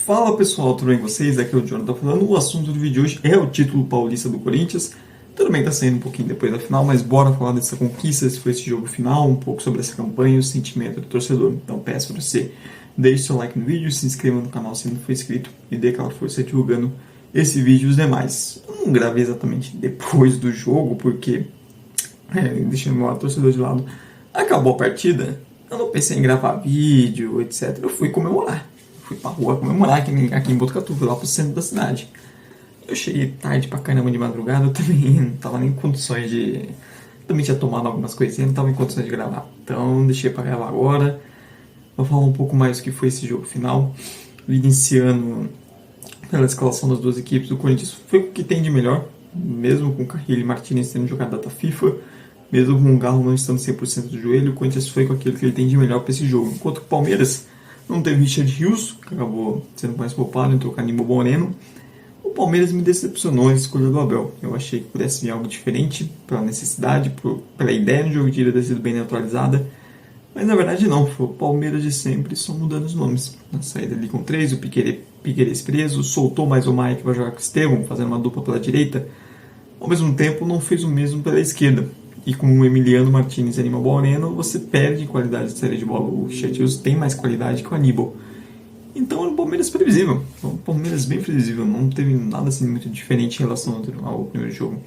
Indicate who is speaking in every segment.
Speaker 1: Fala pessoal, tudo bem com vocês? Aqui é o Jonathan falando. O assunto do vídeo de hoje é o título paulista do Corinthians. Tudo bem, tá saindo um pouquinho depois da final, mas bora falar dessa conquista, se foi esse jogo final, um pouco sobre essa campanha e o sentimento do torcedor. Então peço para você, deixe seu like no vídeo, se inscreva no canal se não for inscrito e dê aquela força divulgando esse vídeo e os demais. Eu não gravei exatamente depois do jogo, porque, deixando meu torcedor de lado, acabou a partida, eu não pensei em gravar vídeo, etc. Eu fui comemorar. Fui pra rua comemorar aqui em Botucatu, fui lá pro centro da cidade. Eu cheguei tarde pra caramba de madrugada, eu também não tava nem em condições de... Também tinha tomado algumas coisinhas, não tava em condições de gravar. Então deixei pra gravar agora. Vou falar um pouco mais do que foi esse jogo final. Iniciando pela escalação das duas equipes, o Corinthians foi o que tem de melhor. Mesmo com o Carrilho e Martínez tendo jogado data FIFA, mesmo com o Galo não estando 100% do joelho, o Corinthians foi com aquilo que ele tem de melhor pra esse jogo. Enquanto que o Palmeiras não teve Richard Rios, que acabou sendo mais poupado, entrou com Aníbal Moreno. O Palmeiras me decepcionou na escolha do Abel. Eu achei que pudesse vir algo diferente, pela necessidade, pela ideia do jogo de ida ter sido bem neutralizada. Mas na verdade não, foi o Palmeiras de sempre, só mudando os nomes. Na saída ali com 3, o Piquerez preso, soltou mais o Maia que vai jogar com o Estevão, fazendo uma dupla pela direita. Ao mesmo tempo não fez o mesmo pela esquerda. E com o Emiliano Martínez e Aníbal Moreno, você perde qualidade de saída de bola. O Richard tem mais qualidade que o Aníbal. Então era um Palmeiras previsível. Um Palmeiras bem previsível. Não teve nada assim muito diferente em relação ao primeiro jogo.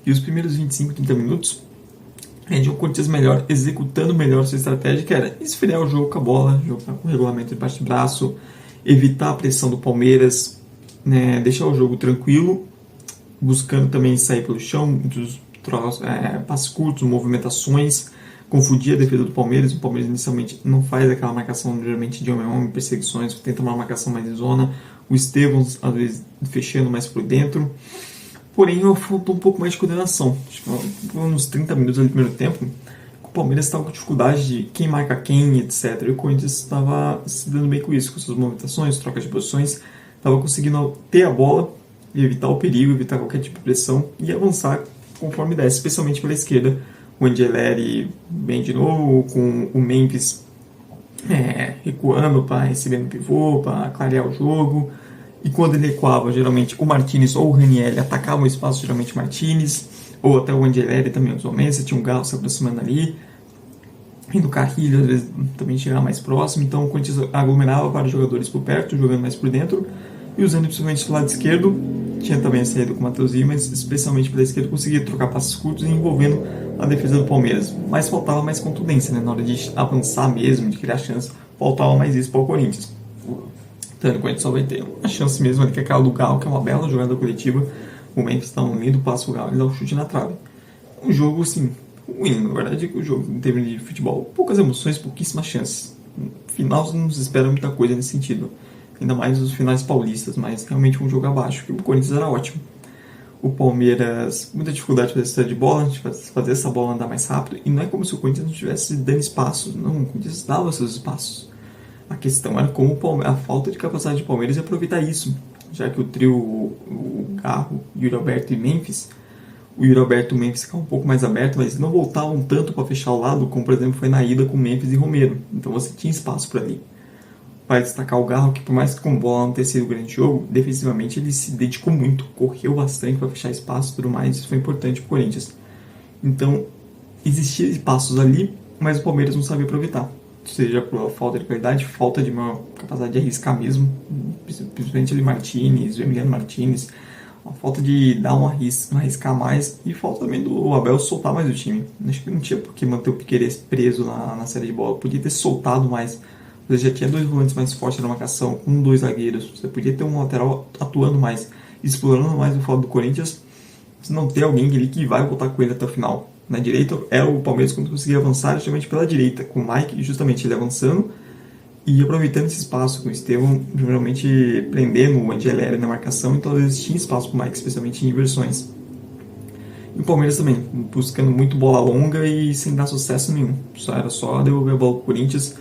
Speaker 1: E os primeiros 25, 30 minutos, a gente viu o Corinthians melhor, executando melhor sua estratégia, que era esfriar o jogo com a bola, jogar com o regulamento de baixo de braço, evitar a pressão do Palmeiras, né, deixar o jogo tranquilo, buscando também sair pelo chão, passes curtos, movimentações, confundir a defesa do Palmeiras. O Palmeiras inicialmente não faz aquela marcação geralmente de homem a homem, perseguições, tenta uma marcação mais em zona. O Estevão, às vezes, fechando mais por dentro. Porém, faltou um pouco mais de coordenação. Acho que uns 30 minutos do primeiro tempo, o Palmeiras estava com dificuldade de quem marca quem, etc. E o Corinthians estava se dando bem com isso, com suas movimentações, trocas de posições, estava conseguindo ter a bola e evitar o perigo, evitar qualquer tipo de pressão e avançar conforme desce, especialmente pela esquerda. O Angeleri bem de novo, com o Memphis recuando para receber no pivô, para clarear o jogo. E quando ele recuava, geralmente o Martínez ou o Ranieri atacavam o espaço, geralmente o Martínez, ou até o Angeleri também, os homens, tinha um Galo se aproximando ali. E no Carrilho, às vezes, também chegava mais próximo. Então o Corinthians aglomerava vários jogadores por perto, jogando mais por dentro. E usando principalmente o lado esquerdo, tinha também a saída com o Mateuzinho, mas especialmente pela esquerda conseguia trocar passos curtos e envolvendo a defesa do Palmeiras. Mas faltava mais contundência, né? Na hora de avançar mesmo, de criar chance, faltava mais isso para o Corinthians. Então o Corinthians só vai ter uma chance mesmo ali, que é aquela do Galo, que é uma bela jogada coletiva. O Memphis está no meio do passo, o Galo e dá um chute na trave. Um jogo, assim, ruim, na verdade, o jogo em termos de futebol, poucas emoções, pouquíssimas chances. No final não se espera muita coisa nesse sentido. Ainda mais os finais paulistas, mas realmente um jogo abaixo, que o Corinthians era ótimo. O Palmeiras, muita dificuldade de fazer saída de bola, de fazer essa bola andar mais rápido, e não é como se o Corinthians não estivesse dando espaços, não, o Corinthians dava seus espaços. A questão era como a falta de capacidade de Palmeiras e aproveitar isso, já que o trio, o Garro, Yuri Alberto e Memphis, o Yuri Alberto e o Memphis ficavam um pouco mais abertos, mas não voltavam tanto para fechar o lado, como por exemplo foi na ida com Memphis e Romero, então você tinha espaço para ali. Vai destacar o Garro, que por mais que com bola não tenha sido um grande jogo, defensivamente ele se dedicou muito, correu bastante para fechar espaço e tudo mais, isso foi importante para o Corinthians. Então, existiam espaços ali, mas o Palmeiras não sabia aproveitar. Seja por falta de qualidade, falta de uma capacidade de arriscar mesmo, principalmente ali Martínez, o Emiliano Martínez, a falta de dar arriscar mais e falta também do Abel soltar mais o time. Acho que não tinha por que manter o Piquerez preso na série de bola, podia ter soltado mais. Você já tinha dois volantes mais fortes na marcação, com dois zagueiros. Você podia ter um lateral atuando mais, explorando mais o lado do Corinthians. Se não ter alguém ali que vai voltar com ele até o final. Na direita, era o Palmeiras quando conseguia avançar, justamente pela direita, com o Mike, justamente ele avançando e aproveitando esse espaço com o Estevão, geralmente prendendo o Angeleri na marcação. Então, às vezes, tinha espaço para o Mike, especialmente em inversões. E o Palmeiras também, buscando muito bola longa e sem dar sucesso nenhum. Era só devolver a bola para o Corinthians.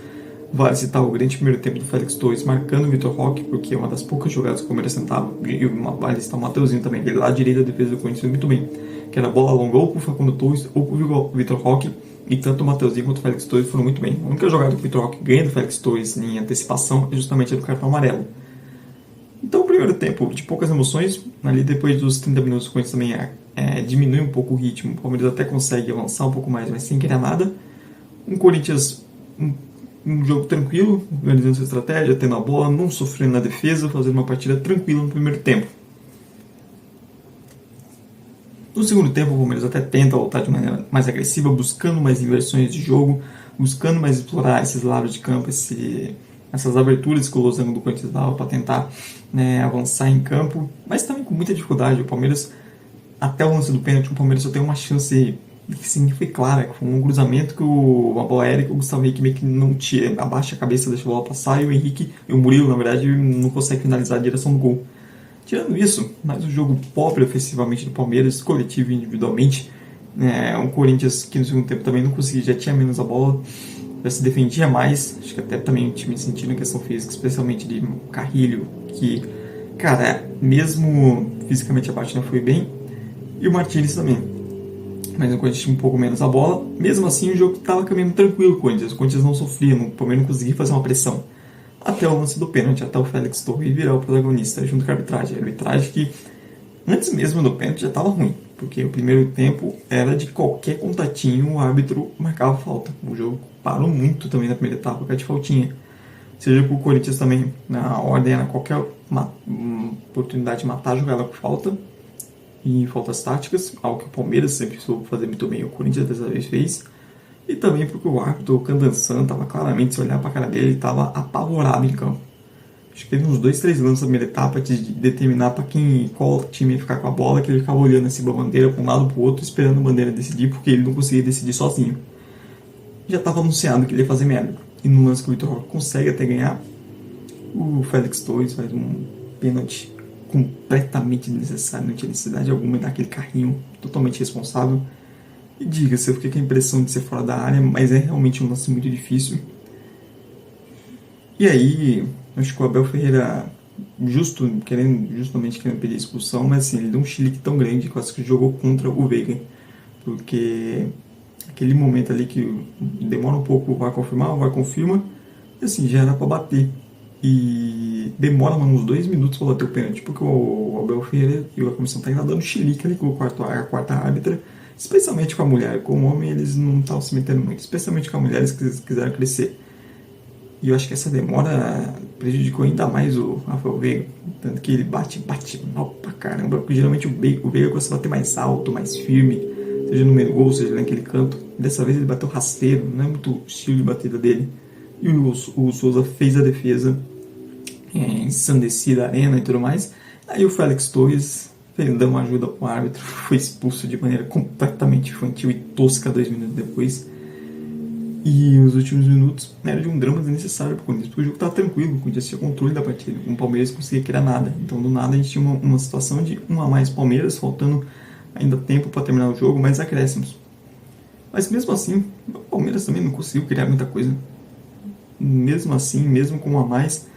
Speaker 1: Vale citar o grande primeiro tempo do Félix Torres marcando o Vitor Roque, porque é uma das poucas jogadas que o Palmeiras tentava. E vale citar o Mateuzinho também, ele lá à direita da defesa do Corinthians muito bem. Que era bola longa ou pro Facundo Torres ou pro Vitor Roque. E tanto o Mateuzinho quanto o Félix Torres foram muito bem. A única jogada que o Vitor Roque ganha do Félix Torres em antecipação é justamente a do cartão amarelo. Então, o primeiro tempo de poucas emoções, ali depois dos 30 minutos, o Corinthians também diminui um pouco o ritmo, o Palmeiras até consegue avançar um pouco mais, mas sem criar nada. Um Corinthians, um jogo tranquilo, organizando sua estratégia, tendo a bola, não sofrendo na defesa, fazendo uma partida tranquila no primeiro tempo. No segundo tempo, o Palmeiras até tenta voltar de maneira mais agressiva, buscando mais inversões de jogo, buscando mais explorar esses lados de campo, essas aberturas que o losango do Corinthians dava para tentar, né, avançar em campo, mas também com muita dificuldade. O Palmeiras, até o lance do pênalti, o Palmeiras só tem uma chance que sim, foi clara, que foi um cruzamento que a bola aérea que o Gustavo Henrique meio que não tira, abaixa a cabeça, deixa a bola passar, e o Murilo, na verdade, não consegue finalizar a direção do gol. Tirando isso, mais um jogo pobre ofensivamente do Palmeiras, coletivo e individualmente. Um Corinthians que no segundo tempo também não conseguia, já tinha menos a bola, já se defendia mais. Acho que até também o time sentindo a questão física, especialmente de Carrilho, que, cara, mesmo fisicamente abaixo não foi bem. E o Martínez também. Mas o Corinthians tinha um pouco menos a bola. Mesmo assim, o jogo estava caminhando tranquilo com o Corinthians. O Corinthians não sofria, o Palmeiras não conseguia fazer uma pressão. Até o lance do pênalti, até o Félix Torres virar o protagonista junto com a arbitragem. A arbitragem que, antes mesmo do pênalti, já estava ruim, porque o primeiro tempo era de qualquer contatinho o árbitro marcava falta. O jogo parou muito também na primeira etapa, com a de faltinha. Seja com o Corinthians também, na ordem era qualquer oportunidade de matar a jogada com falta e faltas táticas, algo que o Palmeiras sempre soube fazer muito bem, o Corinthians dessa vez fez. E também porque o árbitro, o Candansan, estava claramente, se olhar para a cara dele, ele estava apavorado em campo. Acho que teve uns 2-3 lances na primeira etapa de determinar para qual time ia ficar com a bola, que ele ficava olhando assim a bandeira para um lado para o outro, esperando a bandeira decidir, porque ele não conseguia decidir sozinho. Já estava anunciado que ele ia fazer merda. E no lance que o Vitor Roque consegue até ganhar, o Félix Torres faz um pênalti completamente desnecessário, não tinha necessidade alguma daquele carrinho, totalmente responsável. E diga-se, eu fiquei com a impressão de ser fora da área, mas é realmente um lance muito difícil. E aí, acho que o Abel Ferreira, justamente querendo pedir expulsão, mas assim, ele deu um chilique tão grande que eu acho que jogou contra o Veiga. Porque aquele momento ali que demora um pouco, vai confirmar, vai confirma, e assim, já era pra bater. E demora uns 2 minutos pra bater o pênalti, porque o Abel Ferreira e a comissão tá ainda dando chilique ali com a quarta árbitra, especialmente com a mulher. Com o homem eles não estavam se metendo muito, especialmente com as mulheres que quiseram crescer. E eu acho que essa demora prejudicou ainda mais o Rafael Veiga, tanto que ele bate mal pra caramba, porque geralmente o Veiga gosta de bater mais alto, mais firme, seja no meio do gol, seja naquele canto. Dessa vez ele bateu rasteiro, não é muito o estilo de batida dele. E o Souza fez a defesa, ensandecida a arena e tudo mais. Aí o Félix Torres, dando uma ajuda pro árbitro, foi expulso de maneira completamente infantil e tosca 2 minutos depois. E os últimos minutos eram de um drama desnecessário pro Corinthians, porque o jogo estava tranquilo, o Corinthians tinha controle da partida, o Palmeiras não conseguia criar nada. Então do nada a gente tinha uma situação de 1 a mais Palmeiras, faltando ainda tempo para terminar o jogo, mas acréscimos. Mas mesmo assim, o Palmeiras também não conseguiu criar muita coisa. Mesmo assim, mesmo com 1 a mais,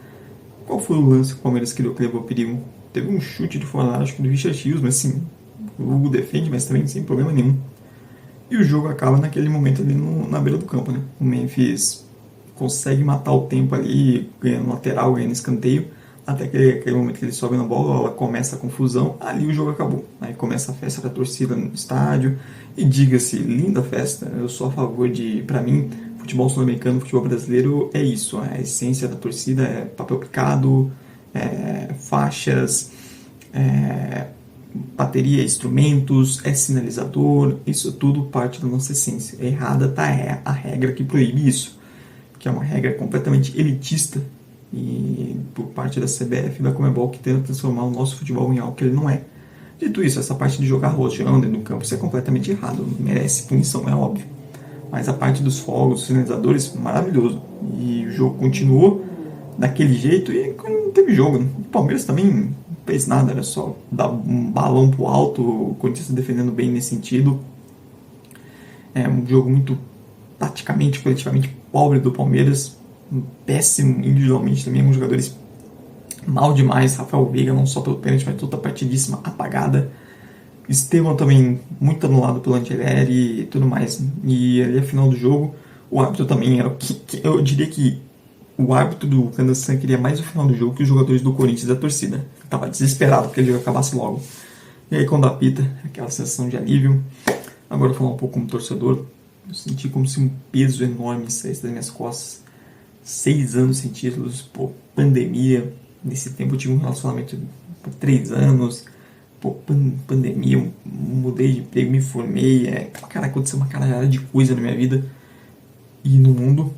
Speaker 1: qual foi o lance que o Palmeiras criou que levou a perigo? Teve um chute de fora, acho que do Richard Rios, mas assim, o Hugo defende, mas também sem problema nenhum. E o jogo acaba naquele momento ali na beira do campo, né? O Memphis consegue matar o tempo ali, ganhando lateral, ganhando escanteio, até aquele momento que ele sobe na bola, ela começa a confusão, ali o jogo acabou. Aí começa a festa com a torcida no estádio, e diga-se, linda festa, eu sou a favor de, pra mim, futebol sul-americano, futebol brasileiro é isso, a essência da torcida é papel picado, faixas, bateria, instrumentos, sinalizador, isso tudo parte da nossa essência. Errada tá a regra que proíbe isso, que é uma regra completamente elitista e por parte da CBF e da Conmebol, que tenta transformar o nosso futebol em algo que ele não é. Dito isso, essa parte de jogar rojão dentro do campo, isso é completamente errado, merece punição, é óbvio. Mas a parte dos fogos, dos sinalizadores, maravilhoso. E o jogo continuou daquele jeito e não teve jogo, né? O Palmeiras também não fez nada, era só dar um balão pro alto, o Corinthians se defendendo bem nesse sentido. É um jogo muito taticamente, coletivamente pobre do Palmeiras, péssimo individualmente também, alguns jogadores mal demais, Rafael Veiga não só pelo pênalti, mas toda a partidíssima apagada. Estevão também muito anulado pelo Angeleri e tudo mais. E ali a final do jogo, o árbitro também era eu diria que o árbitro do Canassan queria mais o final do jogo que os jogadores do Corinthians e da torcida. Tava desesperado porque ele acabasse logo. E aí quando apita, aquela sensação de alívio. Agora eu vou falar um pouco como torcedor. Eu senti como se um peso enorme saísse das minhas costas. 6 anos sem títulos, pô, pandemia. Nesse tempo eu tive um relacionamento por 3 anos. Pô, pandemia, eu mudei de emprego, me formei. Cara, aconteceu uma caralhada de coisa na minha vida e no mundo.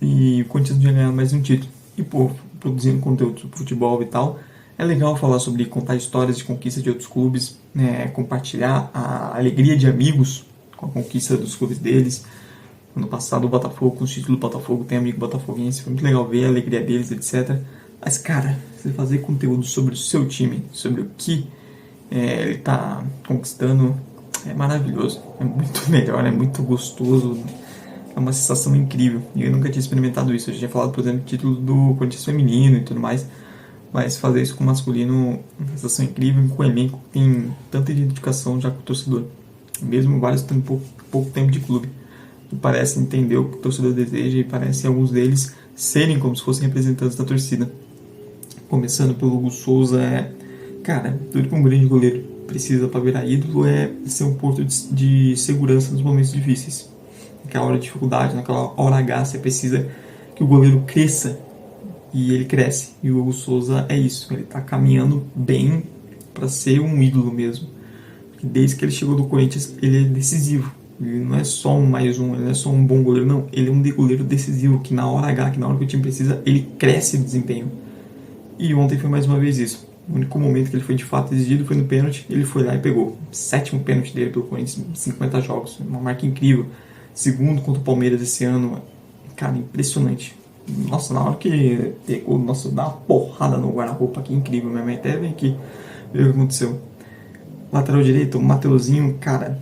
Speaker 1: E o Corinthians não tinha ganhado mais um título. E, pô, produzindo conteúdo sobre futebol e tal, é legal falar sobre contar histórias de conquista de outros clubes, né, compartilhar a alegria de amigos com a conquista dos clubes deles. Ano passado o Botafogo, com o título do Botafogo, tem amigo botafoguense, foi muito legal ver a alegria deles, etc. Mas, cara, você fazer conteúdo sobre o seu time, sobre o que ele tá conquistando, é maravilhoso. É muito melhor, é muito gostoso. É uma sensação incrível. E eu nunca tinha experimentado isso. Eu já tinha falado, por exemplo, do título do Corinthians feminino e tudo mais. Mas fazer isso com o masculino é uma sensação incrível. Com o elenco que tem tanta identificação já com o torcedor. Mesmo vários tendo pouco tempo de clube. E parece entender o que o torcedor deseja e parece alguns deles serem como se fossem representantes da torcida. Começando pelo Hugo Souza, cara, tudo que um grande goleiro precisa para virar ídolo é ser um porto de segurança nos momentos difíceis. Naquela hora de dificuldade, naquela hora H, você precisa que o goleiro cresça e ele cresce. E o Hugo Souza é isso, ele está caminhando bem para ser um ídolo mesmo. Porque desde que ele chegou do Corinthians, ele é decisivo. Ele não é só um mais um, ele não é só um bom goleiro, não. Ele é um goleiro decisivo, que na hora H, que na hora que o time precisa, ele cresce de desempenho. E ontem foi mais uma vez isso. O único momento que ele foi de fato exigido foi no pênalti, ele foi lá e pegou. 7º pênalti dele pelo Corinthians em 50 jogos, uma marca incrível. Segundo contra o Palmeiras esse ano, cara, impressionante. Nossa, na hora que pegou, nossa, dá uma porrada no guarda-roupa aqui, incrível. Minha mãe até vem aqui ver o que aconteceu. Lateral direito, o Mateuzinho, cara,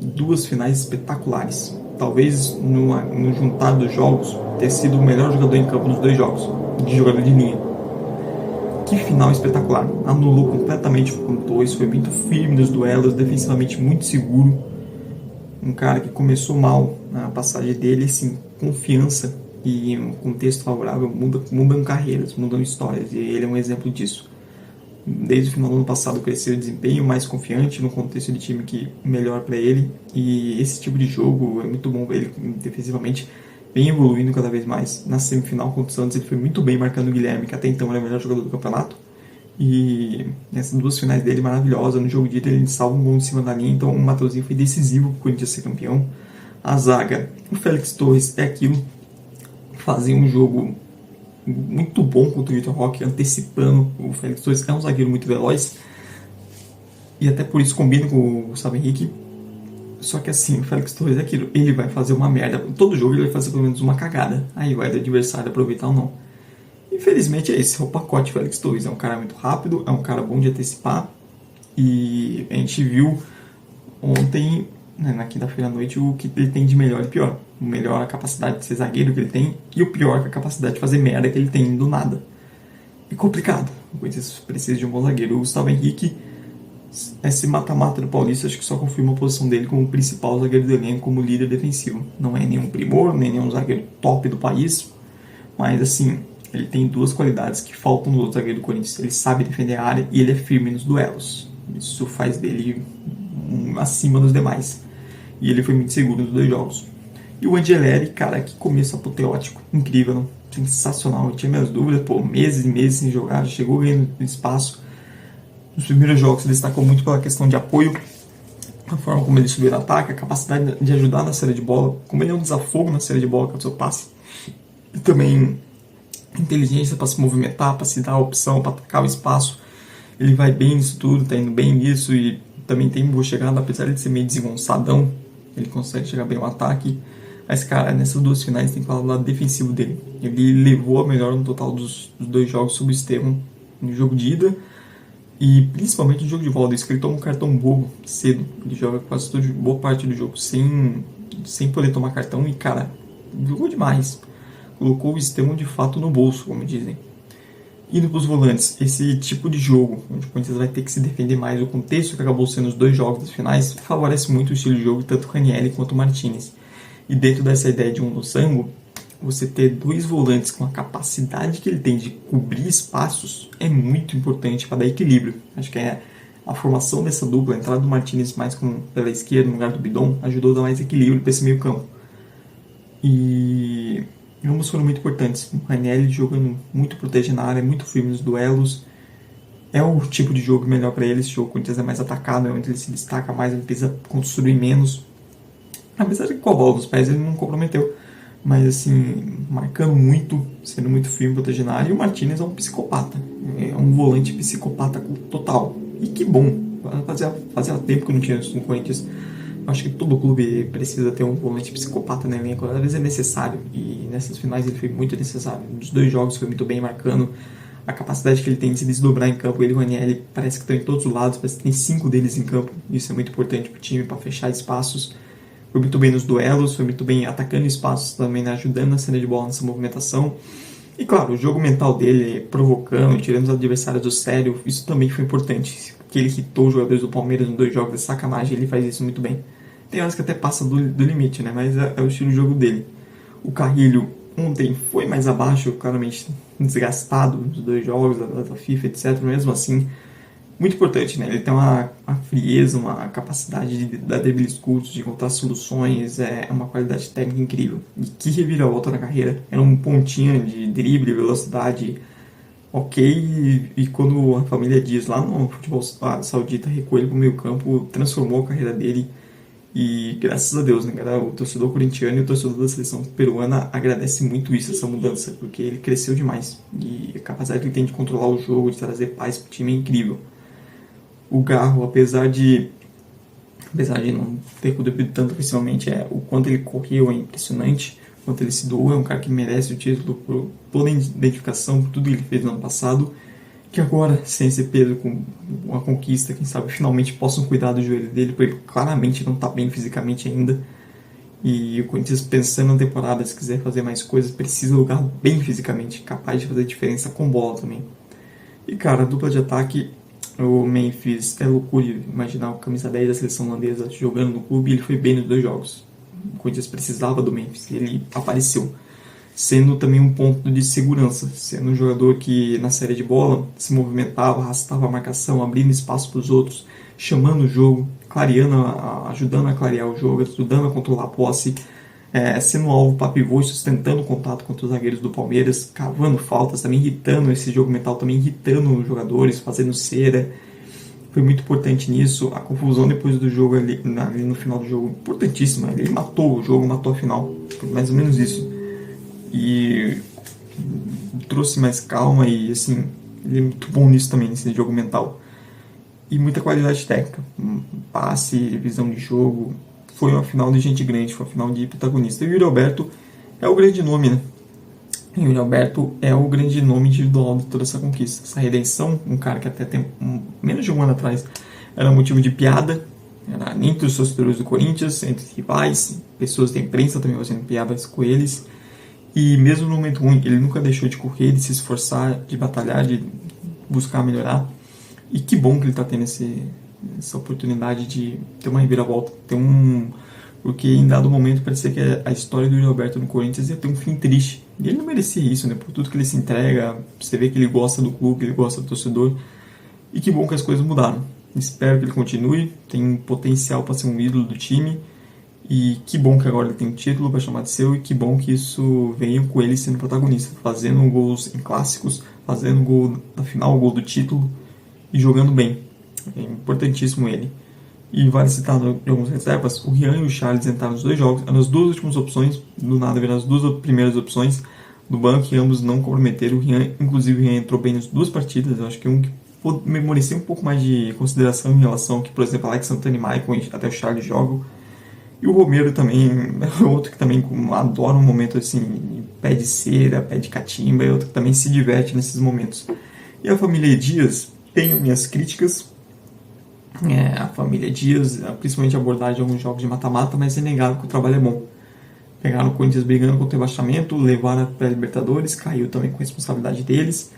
Speaker 1: 2 finais espetaculares. Talvez no juntar dos jogos, ter sido o melhor jogador em campo nos 2 jogos, de jogador de linha. Que final espetacular. Anulou completamente o 2, foi muito firme nos duelos, defensivamente muito seguro. Um cara que começou mal na passagem dele, assim, confiança e um contexto favorável mudam carreiras, mudam histórias, e ele é um exemplo disso. Desde o final do ano passado cresceu o desempenho, mais confiante no contexto de time que melhor para ele, e esse tipo de jogo é muito bom. Ele defensivamente vem evoluindo cada vez mais. Na semifinal contra o Santos ele foi muito bem marcando o Guilherme, que até então era o melhor jogador do campeonato. E nessas 2 finais dele maravilhosa, no jogo de ida ele salva um gol em cima da linha, então o Mateuzinho foi decisivo para o Corinthians ser campeão. A zaga, o Félix Torres é aquilo, fazia um jogo muito bom contra o Vitor Roque, antecipando. O Félix Torres é um zagueiro muito veloz e até por isso combina com o Gustavo Henrique. Só que assim, o Félix Torres é aquilo, ele vai fazer uma merda, todo jogo ele vai fazer pelo menos uma cagada, aí vai do adversário aproveitar ou não. Infelizmente é esse, é o pacote Félix Torres. É um cara muito rápido, é um cara bom de antecipar. E a gente viu ontem, né, na quinta-feira à noite, o que ele tem de melhor e pior. O melhor, a capacidade de ser zagueiro que ele tem, e o pior, a capacidade de fazer merda que ele tem do nada. É complicado. O Corinthians precisa de um bom zagueiro. O Gustavo Henrique, esse mata-mata do Paulista, acho que só confirma a posição dele como principal zagueiro do elenco, como líder defensivo. Não é nenhum primor, nem nenhum zagueiro top do país, mas assim, ele tem 2 qualidades que faltam no outro zagueiro do Corinthians. Ele sabe defender a área e ele é firme nos duelos. Isso faz dele acima dos demais. E ele foi muito seguro nos 2 jogos. E o Angeleri, cara, que começo apoteótico. Incrível, não? Sensacional. Eu tinha minhas dúvidas, pô, meses e meses sem jogar. Chegou ganhando espaço. Nos primeiros jogos se destacou muito pela questão de apoio. A forma como ele subiu no ataque, a capacidade de ajudar na saída de bola. Como ele é um desafogo na saída de bola com o seu passe. E também inteligência para se movimentar, para se dar a opção, para atacar o espaço. Ele vai bem nisso tudo, tá indo bem nisso e também tem boa chegada, apesar de ser meio desengonçadão, ele consegue chegar bem ao ataque. Mas, cara, nessas 2 finais tem que falar do lado defensivo dele. Ele levou a melhor no total dos 2 jogos sobre o Estevão, no jogo de ida e principalmente no jogo de volta. Isso que ele toma um cartão bobo cedo, ele joga quase boa parte do jogo sem poder tomar cartão e, cara, jogou demais. Colocou o Estevão de fato no bolso, como dizem. Indo para os volantes, esse tipo de jogo, onde o Corinthians vai ter que se defender mais, o contexto que acabou sendo os 2 jogos das finais, favorece muito o estilo de jogo de tanto o Ranieri quanto o Martinez. E dentro dessa ideia de um losango, você ter dois volantes com a capacidade que ele tem de cobrir espaços é muito importante para dar equilíbrio. Acho que a formação dessa dupla, a entrada do Martinez mais pela esquerda no lugar do Bidon, ajudou a dar mais equilíbrio para esse meio campo. E ambos foram muito importantes. O Ranieri jogando muito protegendo na área, muito firme nos duelos. É o tipo de jogo melhor para ele. Esse jogo, o Corinthians é mais atacado, é onde ele se destaca mais, ele precisa construir menos. Apesar de que com a bola nos pés ele não comprometeu. Mas assim, marcando muito, sendo muito firme, protegendo a área. E o Martinez é um psicopata. É um volante psicopata total. E que bom. Fazia tempo que eu não tinha isso no Corinthians. Acho que todo clube precisa ter um volante psicopata no elenco. Às vezes é necessário. E nessas finais ele foi muito necessário. Nos 2 jogos foi muito bem, marcando. A capacidade que ele tem de se desdobrar em campo. Ele e o Ranieri parece que estão em todos os lados. Parece que tem 5 deles em campo. Isso é muito importante para o time, para fechar espaços. Foi muito bem nos duelos. Foi muito bem atacando espaços também, né? Ajudando na cena de bola, nessa movimentação. E claro, o jogo mental dele, provocando, tirando os adversários do sério. Isso também foi importante. Que ele irritou os jogadores do Palmeiras em 2 jogos de sacanagem. Ele faz isso muito bem. Tem horas que até passa do limite, né? Mas é o estilo de jogo dele. O Carrilho ontem foi mais abaixo, claramente desgastado nos 2 jogos da FIFA, etc. Mesmo assim, muito importante, né? Ele tem uma frieza, uma capacidade de dar dribles curtos, de encontrar soluções, é uma qualidade técnica incrível. E que reviravolta na carreira. Era um pontinho de drible, velocidade, ok. E quando a família Dias lá no futebol saudita recuou ele para o meio campo, transformou a carreira dele. E graças a Deus, né, cara, o torcedor corintiano e o torcedor da seleção peruana agradece muito isso, essa mudança, porque ele cresceu demais. E a capacidade que ele tem de controlar o jogo, de trazer paz pro time é incrível. O Garro, apesar de não ter contribuído tanto oficialmente, o quanto ele correu é impressionante, o quanto ele se doou, é um cara que merece o título por toda a identificação, por tudo que ele fez no ano passado. Que agora, sem esse peso, com uma conquista, quem sabe finalmente possam cuidar do joelho dele, porque ele claramente não está bem fisicamente ainda. E o Corinthians, pensando na temporada, se quiser fazer mais coisas, precisa jogar bem fisicamente, capaz de fazer diferença com bola também. E cara, a dupla de ataque, o Memphis, é loucura imaginar o camisa 10 da seleção holandesa jogando no clube, e ele foi bem nos 2 jogos. O Corinthians precisava do Memphis, e ele apareceu. Sendo também um ponto de segurança, sendo um jogador que na série de bola se movimentava, arrastava a marcação, abrindo espaço para os outros, chamando o jogo, clareando, ajudando a clarear o jogo, ajudando a controlar a posse, sendo um alvo para pivô, sustentando o contato contra os zagueiros do Palmeiras, cavando faltas, também irritando esse jogo mental, também irritando os jogadores, fazendo cera. Foi muito importante nisso. A confusão depois do jogo ali no final do jogo, importantíssima. Ele matou o jogo, matou a final, foi mais ou menos isso. E trouxe mais calma e assim, ele é muito bom nisso também, nesse jogo mental. E muita qualidade técnica, passe, visão de jogo. Foi uma final de gente grande, foi uma final de protagonista. E o Yuri Alberto é o grande nome, né? E o Yuri Alberto é o grande nome individual de toda essa conquista. Essa redenção, um cara que até menos de um ano atrás era motivo de piada, era entre os torcedores do Corinthians, entre rivais, pessoas da imprensa também fazendo piadas com eles. E mesmo no momento ruim, ele nunca deixou de correr, de se esforçar, de batalhar, de buscar melhorar. E que bom que ele está tendo essa oportunidade de ter uma reviravolta. Porque em dado momento parecia que a história do Yuri Alberto no Corinthians ia ter um fim triste. E ele não merecia isso, né? Por tudo que ele se entrega, você vê que ele gosta do clube, ele gosta do torcedor. E que bom que as coisas mudaram. Espero que ele continue, tem um potencial para ser um ídolo do time. E que bom que agora ele tem um título para chamar de seu, e que bom que isso venha com ele sendo protagonista, fazendo gols em clássicos, fazendo gol na final, gol do título e jogando bem. É importantíssimo ele. E vale citar de algumas reservas, o Rian e o Charles entraram nos 2 jogos, eram as 2 últimas opções, do nada vieram as 2 primeiras opções do banco e ambos não comprometeram. O Rian, inclusive, o Rian entrou bem nas 2 partidas, eu acho que um que merecia um pouco mais de consideração em relação ao que, por exemplo, Alex Santana e Maicon, até o Charles jogam. E o Romero também é outro que também adora um momento assim, pé de cera, pé de catimba, é outro que também se diverte nesses momentos. E a família Dias, tenho minhas críticas. A família Dias, principalmente a abordagem de alguns jogos de mata-mata, mas é inegável que o trabalho é bom. Pegaram o Corinthians brigando contra o rebaixamento, levaram para a Libertadores, caiu também com a responsabilidade deles,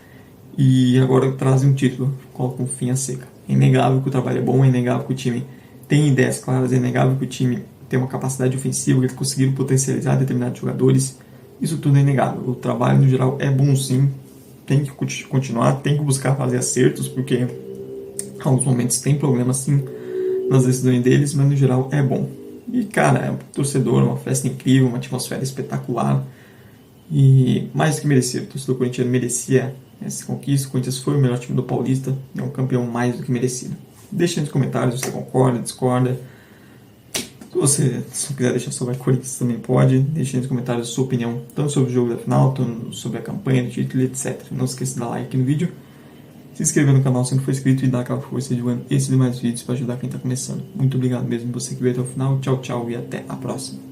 Speaker 1: e agora trazem um título, colocam um fim a seca. É inegável que o trabalho é bom, é inegável que o time tem ideias claras, é inegável que o time tem uma capacidade ofensiva, que eles conseguiram potencializar determinados jogadores. isso tudo é inegável. O trabalho, no geral, é bom sim, tem que continuar, tem que buscar fazer acertos, porque em alguns momentos tem problemas sim nas decisões deles, mas no geral é bom. E cara, é um torcedor, uma festa incrível, uma atmosfera espetacular e mais do que merecido. O torcedor corintiano merecia essa conquista. O Corinthians foi o melhor time do Paulista, é um campeão mais do que merecido. Deixa nos comentários se você concorda, discorda. Se você quiser deixar sobre a Corinthians também pode. Deixe nos comentários a sua opinião, tanto sobre o jogo da final, tanto sobre a campanha do título, etc. Não esqueça de dar like no vídeo, se inscrever no canal se não for inscrito e dar aquela força divulgando esse e demais vídeos para ajudar quem está começando. Muito obrigado mesmo você que veio até o final. Tchau, tchau e até a próxima.